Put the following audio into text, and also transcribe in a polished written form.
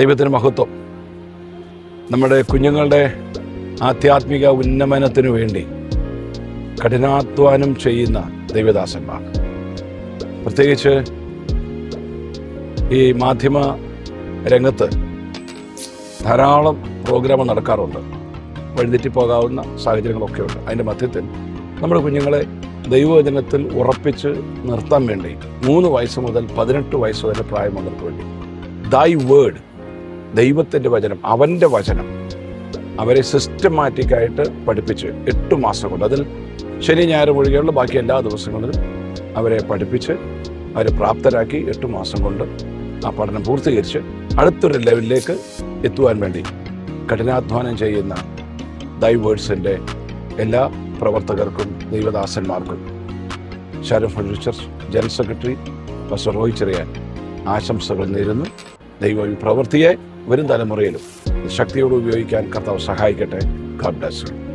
ദൈവത്തിന് മഹത്വം. നമ്മുടെ കുഞ്ഞുങ്ങളുടെ ആധ്യാത്മിക ഉന്നമനത്തിനു വേണ്ടി കഠിനാധ്വാനം ചെയ്യുന്ന ദൈവദാസന്മാർ, പ്രത്യേകിച്ച് ഈ മാധ്യമ രംഗത്ത് ധാരാളം പ്രോഗ്രാം നടക്കാറുണ്ട്. വഴിതെറ്റിപ്പോകാവുന്ന സാഹചര്യങ്ങളൊക്കെ ഉണ്ട്. അതിൻ്റെ മധ്യത്തിൽ നമ്മുടെ കുഞ്ഞുങ്ങളെ ദൈവവചനത്തിൽ ഉറപ്പിച്ച് നിർത്താൻ വേണ്ടി 3 വയസ്സ് മുതൽ 18 വയസ്സ് വരെ പ്രായമുള്ളവർക്ക് വേണ്ടി ദൈ വേർഡ്, ദൈവത്തിൻ്റെ വചനം, അവൻ്റെ വചനം അവരെ സിസ്റ്റമാറ്റിക്കായിട്ട് പഠിപ്പിച്ച് 8 മാസം കൊണ്ട്, അതിൽ ശനി ഞായർ ഒഴികെയുള്ള ബാക്കി എല്ലാ ദിവസങ്ങളിലും അവരെ പഠിപ്പിച്ച് അവരെ പ്രാപ്തരാക്കി 8 മാസം കൊണ്ട് ആ പഠനം പൂർത്തീകരിച്ച് അടുത്തൊരു ലെവലിലേക്ക് എത്തുവാൻ വേണ്ടി കഠിനാധ്വാനം ചെയ്യുന്ന ദൈ വേർഡ്സിൻ്റെ എല്ലാ പ്രവർത്തകർക്കും ദൈവദാസന്മാർക്കും Sharon fund church general secretary pastor Roy Cheriyan ആശംസകൾ നേരുന്നു. ദൈവം ഈ പ്രവൃത്തിയെ വരും തലമുറയിലും ശക്തിയോട് ഉപയോഗിക്കാൻ കർത്താവ് സഹായിക്കട്ടെ. God bless you.